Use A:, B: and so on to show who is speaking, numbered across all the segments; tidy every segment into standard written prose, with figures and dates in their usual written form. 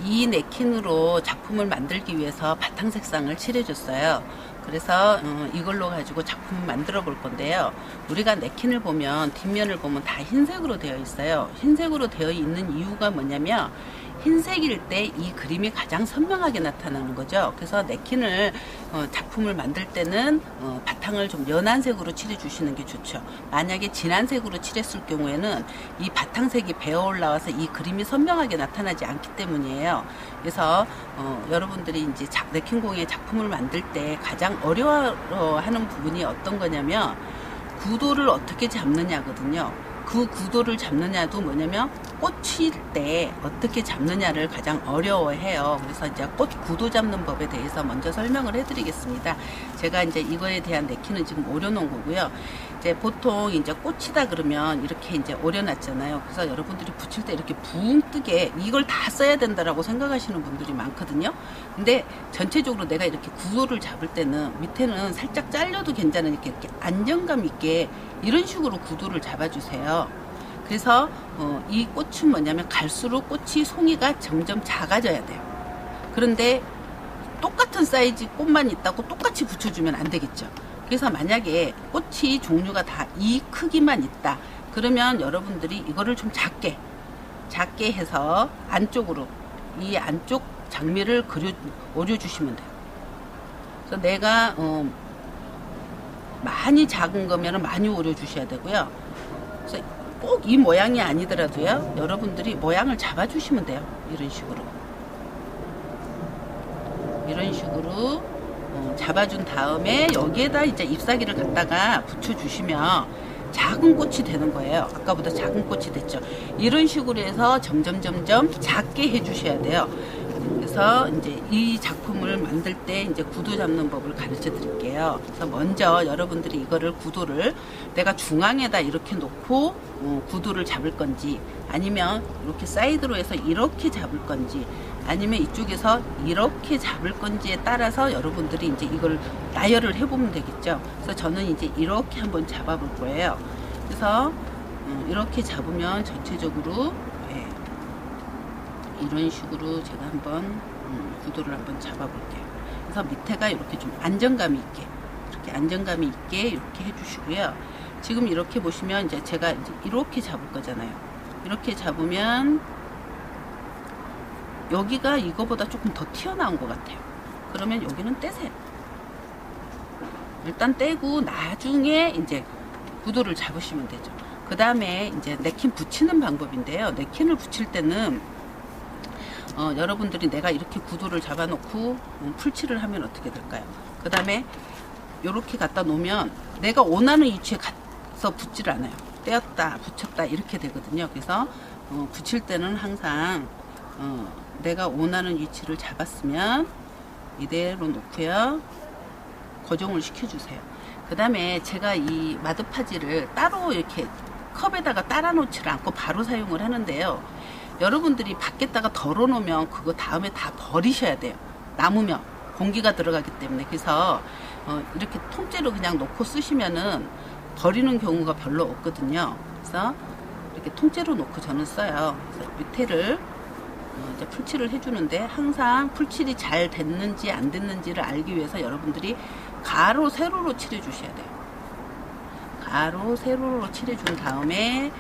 A: 이 네킨으로 작품을 만들기 위해서 바탕 색상을 칠해줬어요. 그래서 이걸로 가지고 작품을 만들어 볼 건데요. 우리가 네킨을 보면 뒷면을 보면 다 흰색으로 되어 있어요. 흰색으로 되어 있는 이유가 뭐냐면 흰색일 때 이 그림이 가장 선명하게 나타나는 거죠. 그래서 네킨을 작품을 만들 때는 바탕을 좀 연한 색으로 칠해 주시는 게 좋죠. 만약에 진한 색으로 칠했을 경우에는 이 바탕색이 배어 올라와서 이 그림이 선명하게 나타나지 않기 때문이에요. 그래서 여러분들이 이제 네킨공예 작품을 만들 때 가장 어려워하는 부분이 어떤 거냐면 구도를 어떻게 잡느냐거든요. 그 구도를 잡느냐도 뭐냐면 꽃일 때 어떻게 잡느냐를 가장 어려워해요. 그래서 이제 꽃 구도 잡는 법에 대해서 먼저 설명을 해드리겠습니다. 제가 이제 이거에 대한 네킨은 지금 오려놓은 거고요. 이제 보통 이제 꽃이다 그러면 이렇게 이제 오려놨잖아요. 그래서 여러분들이 붙일 때 이렇게 붕 뜨게 이걸 다 써야 된다라고 생각하시는 분들이 많거든요. 근데 전체적으로 내가 이렇게 구도를 잡을 때는 밑에는 살짝 잘려도 괜찮은 이렇게 안정감 있게 이런 식으로 구도를 잡아주세요. 그래서 이 꽃은 뭐냐면 갈수록 꽃이 송이가 점점 작아져야 돼요. 그런데 똑같은 사이즈 꽃만 있다고 똑같이 붙여주면 안 되겠죠. 그래서 만약에 꽃이 종류가 다 이 크기만 있다 그러면 여러분들이 이거를 좀 작게 해서 안쪽으로 이 안쪽 장미를 오려주시면 돼요. 그래서 내가 많이 작은 거면 많이 오려주셔야 되고요. 그래서 꼭 이 모양이 아니더라도요, 여러분들이 모양을 잡아주시면 돼요. 이런 식으로 잡아준 다음에 여기에다 이제 잎사귀를 갖다가 붙여주시면 작은 꽃이 되는 거예요. 아까보다 작은 꽃이 됐죠. 이런 식으로 해서 점점 작게 해주셔야 돼요. 그래서 이제 이 작품을 만들 때 이제 구도 잡는 법을 가르쳐 드릴게요. 그래서 먼저 여러분들이 이거를 구도를 내가 중앙에다 이렇게 놓고 구도를 잡을 건지 아니면 이렇게 사이드로 해서 이렇게 잡을 건지 아니면 이쪽에서 이렇게 잡을 건지에 따라서 여러분들이 이제 이걸 나열을 해보면 되겠죠. 그래서 저는 이제 이렇게 한번 잡아볼 거예요. 그래서 이렇게 잡으면 전체적으로 이런 식으로 제가 한번 구도를 한번 잡아볼게요. 그래서 밑에가 이렇게 좀 안정감이 있게 이렇게 해주시고요. 지금 이렇게 보시면 이제 제가 이제 이렇게 잡을 거잖아요. 이렇게 잡으면 여기가 이거보다 조금 더 튀어나온 것 같아요. 그러면 여기는 떼세요. 일단 떼고 나중에 이제 구도를 잡으시면 되죠. 그 다음에 이제 네킨 붙이는 방법인데요. 네킨을 붙일 때는 여러분들이 내가 이렇게 구도를 잡아놓고 풀칠을 하면 어떻게 될까요? 그 다음에 이렇게 갖다 놓으면 내가 원하는 위치에 가서 붙질 않아요. 떼었다 붙였다 이렇게 되거든요. 그래서 붙일 때는 항상 내가 원하는 위치를 잡았으면 이대로 놓고요. 고정을 시켜주세요. 그 다음에 제가 이 마드파지를 따로 이렇게 컵에다가 따라 놓지를 않고 바로 사용을 하는데요. 여러분들이 밖에다가 덜어 놓으면 그거 다음에 다 버리셔야 돼요. 남으면 공기가 들어가기 때문에. 그래서 이렇게 통째로 그냥 놓고 쓰시면은 버리는 경우가 별로 없거든요. 그래서 이렇게 통째로 놓고 저는 써요. 그래서 밑에를 이제 풀칠을 해주는데 항상 풀칠이 잘 됐는지 안 됐는지를 알기 위해서 여러분들이 가로 세로로 칠해 주셔야 돼요. 가로 세로로 칠해 준 다음에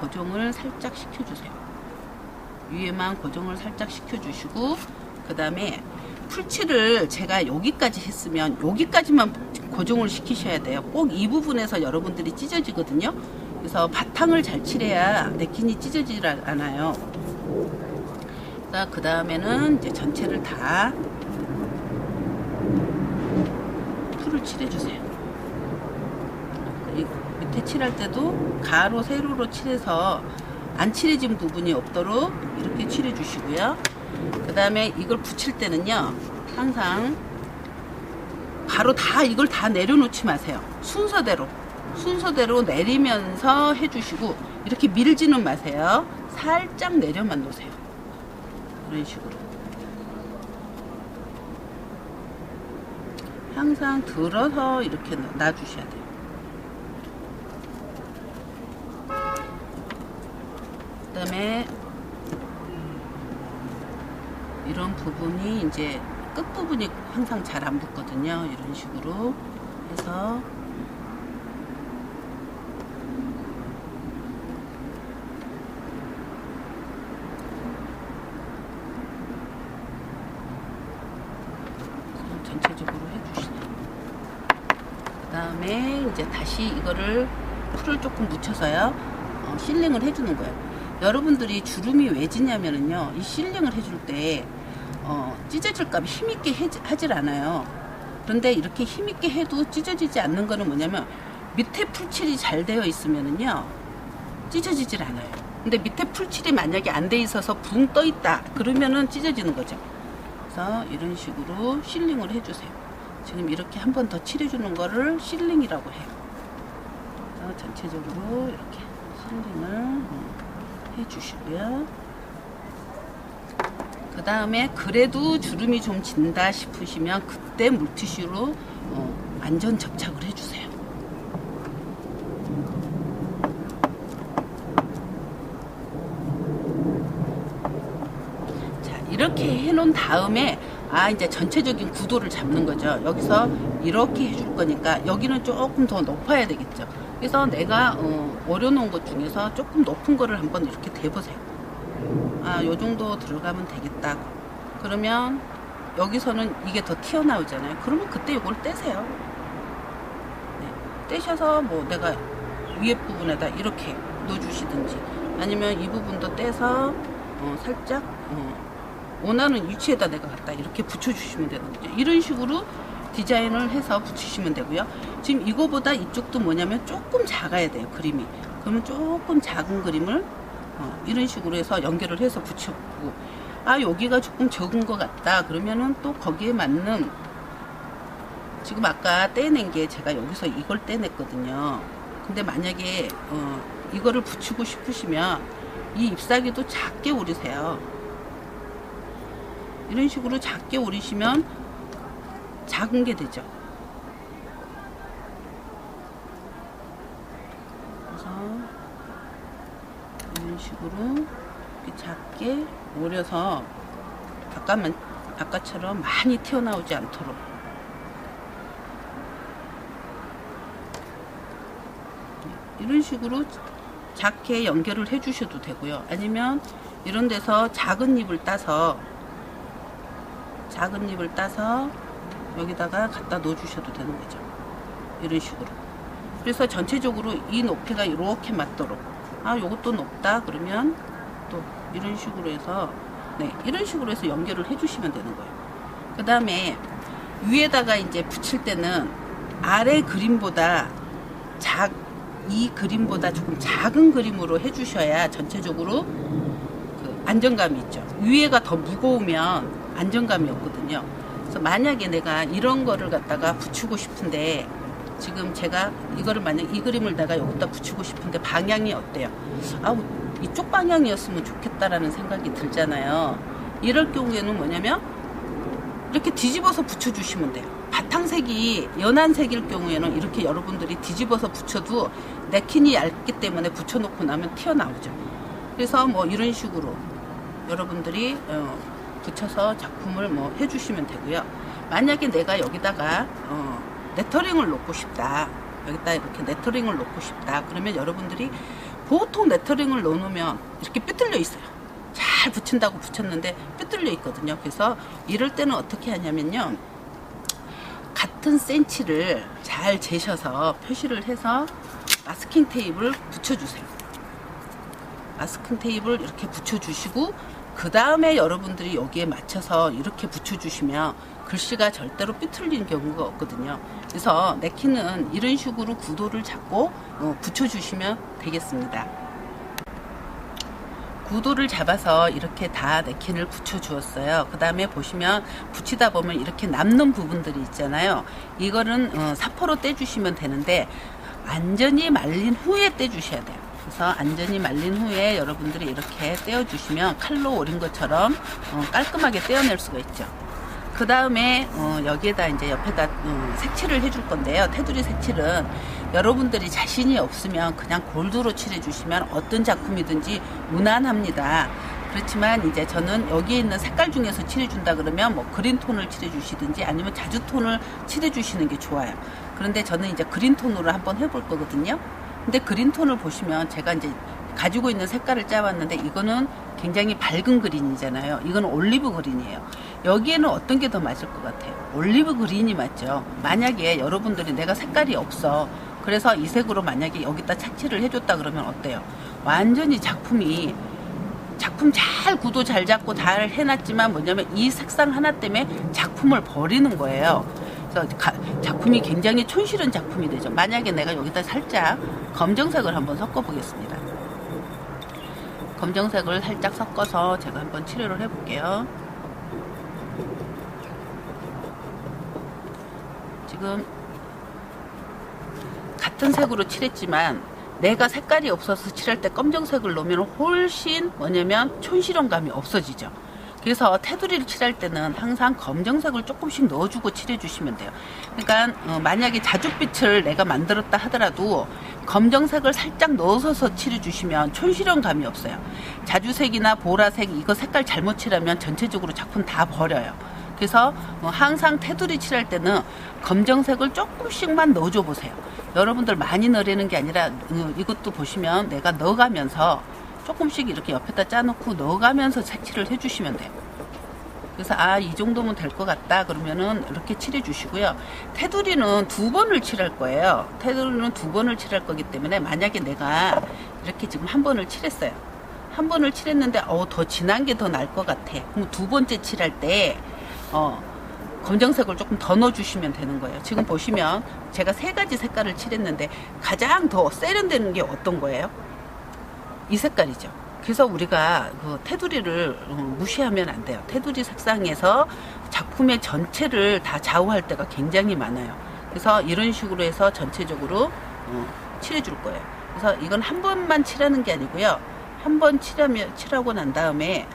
A: 고정을 살짝 시켜주세요. 위에만 고정을 살짝 시켜주시고 그 다음에 풀칠을 제가 여기까지 했으면 여기까지만 고정을 시키셔야 돼요. 꼭 이 부분에서 여러분들이 찢어지거든요. 그래서 바탕을 잘 칠해야 네킨이 찢어지지 않아요. 그 다음에는 이제 전체를 다 풀을 칠해주세요. 밑에 칠할 때도 가로 세로로 칠해서 안 칠해진 부분이 없도록 이렇게 칠해 주시고요. 그 다음에 이걸 붙일 때는요, 항상 바로 이걸 다 내려놓지 마세요. 순서대로 내리면서 해주시고 이렇게 밀지는 마세요. 살짝 내려만 놓으세요. 이런 식으로 항상 들어서 이렇게 놔주셔야 돼요. 그 다음에 이런 부분이 이제 끝부분이 항상 잘 안 붙거든요. 이런 식으로 해서 전체적으로 해주시네요. 그 다음에 이제 다시 이거를 풀을 조금 묻혀서요, 실링을 해주는 거예요. 여러분들이 주름이 왜 지냐면은요, 이 실링을 해줄 때 찢어질까 봐 힘있게 하질 않아요. 그런데 이렇게 힘있게 해도 찢어지지 않는 거는 뭐냐면, 밑에 풀칠이 잘 되어 있으면은요 찢어지질 않아요. 근데 밑에 풀칠이 만약에 안 돼 있어서 붕 떠 있다 그러면은 찢어지는 거죠. 그래서 이런 식으로 실링을 해주세요. 지금 이렇게 한 번 더 칠해주는 거를 실링이라고 해요. 그래서 전체적으로 이렇게 실링을 해주시고요. 그 다음에 그래도 주름이 좀 진다 싶으시면 그때 물티슈로 완전 접착을 해주세요. 자, 이렇게 해놓은 다음에 이제 전체적인 구도를 잡는 거죠. 여기서 이렇게 해줄 거니까 여기는 조금 더 높아야 되겠죠. 그래서 내가 어려놓은 것 중에서 조금 높은 거를 한번 이렇게 대보세요. 요 정도 들어가면 되겠다. 그러면 여기서는 이게 더 튀어나오잖아요. 그러면 그때 이걸 떼세요. 네, 떼셔서 뭐 내가 위에 부분에다 이렇게 넣어주시든지, 아니면 이 부분도 떼서 살짝 원하는 위치에다 내가 갖다 이렇게 붙여주시면 되는 거죠. 이런 식으로 디자인을 해서 붙이시면 되고요. 지금 이거보다 이쪽도 뭐냐면 조금 작아야 돼요, 그림이. 그러면 조금 작은 그림을 이런 식으로 해서 연결을 해서 붙여보고, 여기가 조금 적은 것 같다 그러면은 또 거기에 맞는, 지금 아까 떼낸 게 제가 여기서 이걸 떼냈거든요. 근데 만약에 이거를 붙이고 싶으시면 이 잎사귀도 작게 오리세요. 이런 식으로 작게 오리시면 작은 게 되죠. 그래서 이런 식으로 이렇게 작게 오려서 아까처럼 많이 튀어나오지 않도록. 이런 식으로 작게 연결을 해 주셔도 되고요. 아니면 이런 데서 작은 잎을 따서 여기다가 갖다 넣어 주셔도 되는 거죠. 이런 식으로. 그래서 전체적으로 이 높이가 이렇게 맞도록, 요것도 높다 그러면 또 이런 식으로 해서, 이런 식으로 해서 연결을 해 주시면 되는 거예요. 그 다음에 위에다가 이제 붙일 때는 아래 그림보다 이 그림보다 조금 작은 그림으로 해 주셔야 전체적으로 그 안정감이 있죠. 위에가 더 무거우면 안정감이 없거든요. 그래서 만약에 내가 이런 거를 갖다가 붙이고 싶은데, 지금 제가 이거를 만약 이 그림을 내가 여기다 붙이고 싶은데 방향이 어때요? 이쪽 방향이었으면 좋겠다라는 생각이 들잖아요. 이럴 경우에는 뭐냐면 이렇게 뒤집어서 붙여주시면 돼요. 바탕색이 연한 색일 경우에는 이렇게 여러분들이 뒤집어서 붙여도 네킨이 얇기 때문에 붙여놓고 나면 튀어나오죠. 그래서 뭐 이런 식으로 여러분들이 붙여서 작품을 뭐 해주시면 되고요. 만약에 내가 여기다가 레터링을 놓고 싶다, 여기다 이렇게 레터링을 놓고 싶다 그러면 여러분들이 보통 레터링을 넣어놓으면 이렇게 삐뚤려 있어요. 잘 붙인다고 붙였는데 삐뚤려 있거든요. 그래서 이럴 때는 어떻게 하냐면요, 같은 센치를 잘 재셔서 표시를 해서 마스킹 테이프를 붙여주세요. 마스킹 테이프를 이렇게 붙여주시고, 그 다음에 여러분들이 여기에 맞춰서 이렇게 붙여주시면 글씨가 절대로 삐뚤리는 경우가 없거든요. 그래서 네킨은 이런 식으로 구도를 잡고 붙여주시면 되겠습니다. 구도를 잡아서 이렇게 다 네킨을 붙여주었어요. 그 다음에 보시면 붙이다 보면 이렇게 남는 부분들이 있잖아요. 이거는 사포로 떼주시면 되는데 완전히 말린 후에 떼주셔야 돼요. 그래서 완전히 말린 후에 여러분들이 이렇게 떼어주시면 칼로 오린 것처럼 깔끔하게 떼어낼 수가 있죠. 그 다음에 여기에다 이제 옆에다 색칠을 해줄 건데요. 테두리 색칠은 여러분들이 자신이 없으면 그냥 골드로 칠해 주시면 어떤 작품이든지 무난합니다. 그렇지만 이제 저는 여기에 있는 색깔 중에서 칠해준다 그러면 뭐 그린톤을 칠해주시든지 아니면 자주톤을 칠해주시는 게 좋아요. 그런데 저는 이제 그린톤으로 한번 해볼 거거든요. 근데 그린톤을 보시면 제가 이제 가지고 있는 색깔을 짜봤는데 이거는 굉장히 밝은 그린이잖아요. 이거는 올리브 그린이에요. 여기에는 어떤 게 더 맞을 것 같아요? 올리브 그린이 맞죠. 만약에 여러분들이 내가 색깔이 없어, 그래서 이 색으로 만약에 여기다 착칠을 해줬다 그러면 어때요? 완전히 작품 잘 구도 잘 잡고 잘 해놨지만 뭐냐면 이 색상 하나 때문에 작품을 버리는 거예요. 그래서 작품이 굉장히 촌스러운 작품이 되죠. 만약에 내가 여기다 살짝 검정색을 한번 섞어 보겠습니다. 검정색을 살짝 섞어서 제가 한번 칠을 해볼게요. 지금 같은 색으로 칠했지만 내가 색깔이 없어서 칠할 때 검정색을 넣으면 훨씬 뭐냐면 촌스러움감이 없어지죠. 그래서 테두리를 칠할 때는 항상 검정색을 조금씩 넣어주고 칠해주시면 돼요. 그러니까 만약에 자줏빛을 내가 만들었다 하더라도 검정색을 살짝 넣어서 칠해주시면 촌스러움감이 없어요. 자주색이나 보라색 이거 색깔 잘못 칠하면 전체적으로 작품 다 버려요. 그래서 항상 테두리 칠할 때는 검정색을 조금씩만 넣어줘 보세요. 여러분들 많이 넣으려는 게 아니라 이것도 보시면 내가 넣어가면서 조금씩 이렇게 옆에다 짜놓고 넣어가면서 색칠을 해주시면 돼요. 그래서 이 정도면 될 것 같다 그러면은 이렇게 칠해 주시고요. 테두리는 2번을 칠할 거예요. 테두리는 2번을 칠할 거기 때문에 만약에 내가 이렇게 지금 1번을 칠했어요. 1번을 칠했는데 더 진한 게 더 나을 것 같아. 그럼 2번째 칠할 때 검정색을 조금 더 넣어주시면 되는 거예요. 지금 보시면 제가 3가지 색깔을 칠했는데 가장 더 세련되는 게 어떤 거예요? 이 색깔이죠. 그래서 우리가 그 테두리를 무시하면 안 돼요. 테두리 색상에서 작품의 전체를 다 좌우할 때가 굉장히 많아요. 그래서 이런 식으로 해서 전체적으로 칠해줄 거예요. 그래서 이건 1번만 칠하는 게 아니고요. 1번 칠하고 난 다음에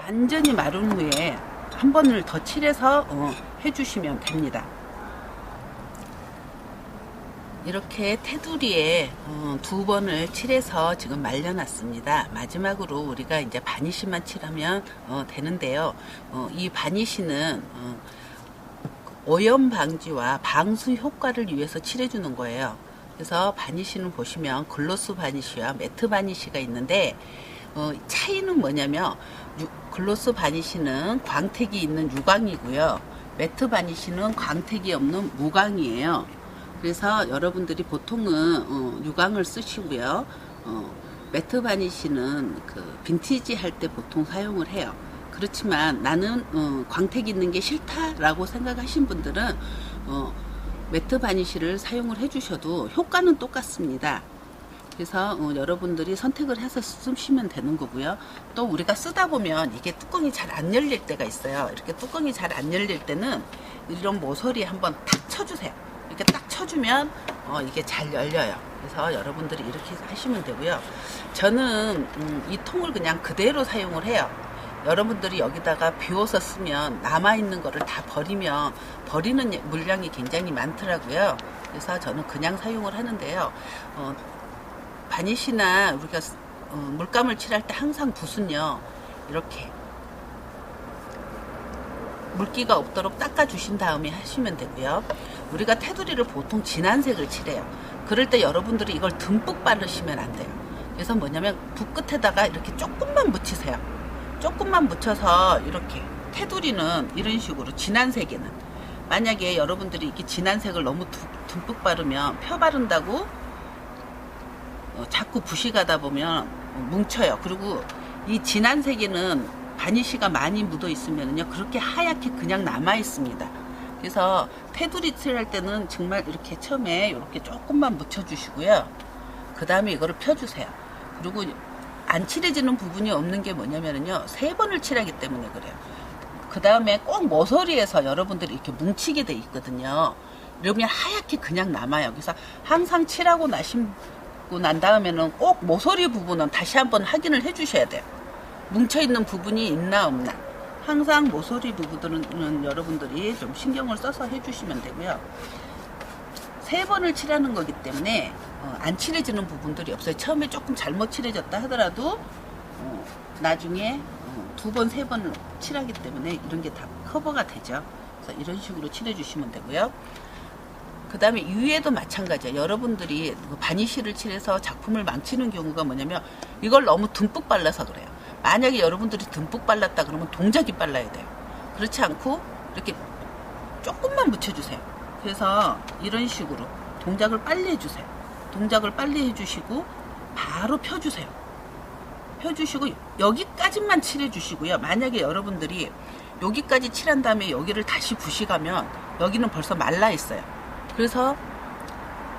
A: 완전히 마른 후에 1번을 더 칠해서 해주시면 됩니다. 이렇게 테두리에 2번을 칠해서 지금 말려놨습니다. 마지막으로 우리가 이제 바니쉬만 칠하면 되는데요. 이 바니쉬는 오염 방지와 방수 효과를 위해서 칠해주는 거예요. 그래서 바니쉬는 보시면 글로스 바니쉬와 매트 바니쉬가 있는데 차이는 뭐냐면 글로스 바니쉬는 광택이 있는 유광이고요. 매트 바니쉬는 광택이 없는 무광이에요. 그래서 여러분들이 보통은 유광을 쓰시고요. 매트 바니쉬는 그 빈티지 할 때 보통 사용을 해요. 그렇지만 나는 광택 있는 게 싫다라고 생각하신 분들은 매트 바니쉬를 사용을 해주셔도 효과는 똑같습니다. 그래서 여러분들이 선택을 해서 쓰시면 되는 거고요. 또 우리가 쓰다 보면 이게 뚜껑이 잘 안 열릴 때가 있어요. 이렇게 뚜껑이 잘 안 열릴 때는 이런 모서리에 한번 탁 쳐주세요. 이렇게 딱 쳐주면 이게 잘 열려요. 그래서 여러분들이 이렇게 하시면 되고요. 저는 이 통을 그냥 그대로 사용을 해요. 여러분들이 여기다가 비워서 쓰면 남아있는 거를 다 버리면 버리는 물량이 굉장히 많더라고요. 그래서 저는 그냥 사용을 하는데요. 바니쉬나 우리가 물감을 칠할 때 항상 붓은요, 이렇게 물기가 없도록 닦아주신 다음에 하시면 되고요. 우리가 테두리를 보통 진한 색을 칠해요. 그럴 때 여러분들이 이걸 듬뿍 바르시면 안 돼요. 그래서 뭐냐면 붓 끝에다가 이렇게 조금만 묻히세요. 조금만 묻혀서 이렇게 테두리는 이런 식으로 진한 색에는 만약에 여러분들이 이렇게 진한 색을 너무 듬뿍 바르면 펴 바른다고 자꾸 붓이 가다 보면 뭉쳐요. 그리고 이 진한 색에는 바니쉬가 많이 묻어 있으면요 그렇게 하얗게 그냥 남아 있습니다. 그래서 테두리 칠할 때는 정말 이렇게 처음에 이렇게 조금만 묻혀 주시고요. 그 다음에 이거를 펴주세요. 그리고 안 칠해지는 부분이 없는 게 뭐냐면요 3번을 칠하기 때문에 그래요. 그 다음에 꼭 모서리에서 여러분들이 이렇게 뭉치게 돼 있거든요. 이러면 하얗게 그냥 남아요. 그래서 항상 칠하고 난 다음에는 꼭 모서리 부분은 다시 한번 확인을 해 주셔야 돼요. 뭉쳐있는 부분이 있나 없나. 항상 모서리 부분들은 여러분들이 좀 신경을 써서 해주시면 되고요. 3번을 칠하는 거기 때문에 안 칠해지는 부분들이 없어요. 처음에 조금 잘못 칠해졌다 하더라도 나중에 두 번, 세 번을 칠하기 때문에 이런 게 다 커버가 되죠. 그래서 이런 식으로 칠해주시면 되고요. 그 다음에 위에도 마찬가지예요. 여러분들이 바니쉬를 칠해서 작품을 망치는 경우가 뭐냐면 이걸 너무 듬뿍 발라서 그래요. 만약에 여러분들이 듬뿍 발랐다 그러면 동작이 빨라야 돼요. 그렇지 않고 이렇게 조금만 묻혀주세요. 그래서 이런 식으로 동작을 빨리 해주세요. 동작을 빨리 해주시고 바로 펴주세요. 펴주시고 여기까지만 칠해주시고요. 만약에 여러분들이 여기까지 칠한 다음에 여기를 다시 부시가면 여기는 벌써 말라 있어요. 그래서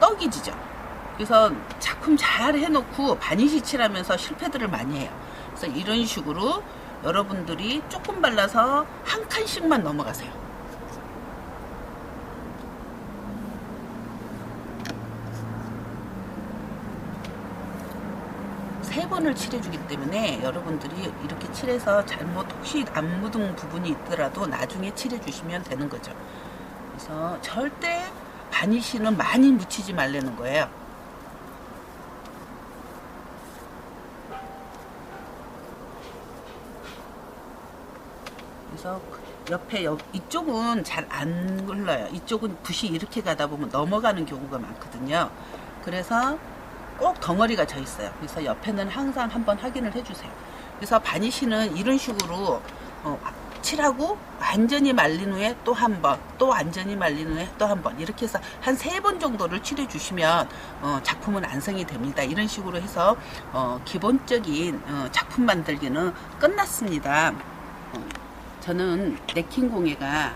A: 떡이 지죠. 그래서 작품 잘 해놓고 바니쉬 칠하면서 실패들을 많이 해요. 그래서 이런 식으로 여러분들이 조금 발라서 한 칸씩만 넘어가세요. 세 번을 칠해주기 때문에 여러분들이 이렇게 칠해서 잘못 혹시 안 묻은 부분이 있더라도 나중에 칠해주시면 되는 거죠. 그래서 절대 바니쉬는 많이 묻히지 말라는 거예요. 그래서 옆에 이쪽은 잘 안 흘러요. 이쪽은 붓이 이렇게 가다 보면 넘어가는 경우가 많거든요. 그래서 꼭 덩어리가 져 있어요. 그래서 옆에는 항상 한번 확인을 해주세요. 그래서 바니쉬는 이런 식으로 칠하고 완전히 말린 후에 또 한 번, 또 완전히 말린 후에 또 한 번, 이렇게 해서 한 3번 정도를 칠해 주시면 작품은 완성이 됩니다. 이런 식으로 해서 기본적인 작품 만들기는 끝났습니다. 저는 네킹 공예가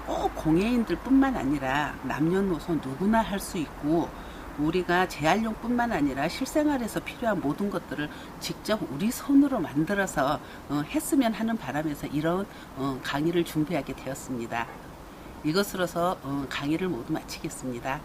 A: 꼭 공예인들 뿐만 아니라 남녀노소 누구나 할 수 있고, 우리가 재활용 뿐만 아니라 실생활에서 필요한 모든 것들을 직접 우리 손으로 만들어서 했으면 하는 바람에서 이런 강의를 준비하게 되었습니다. 이것으로서 강의를 모두 마치겠습니다.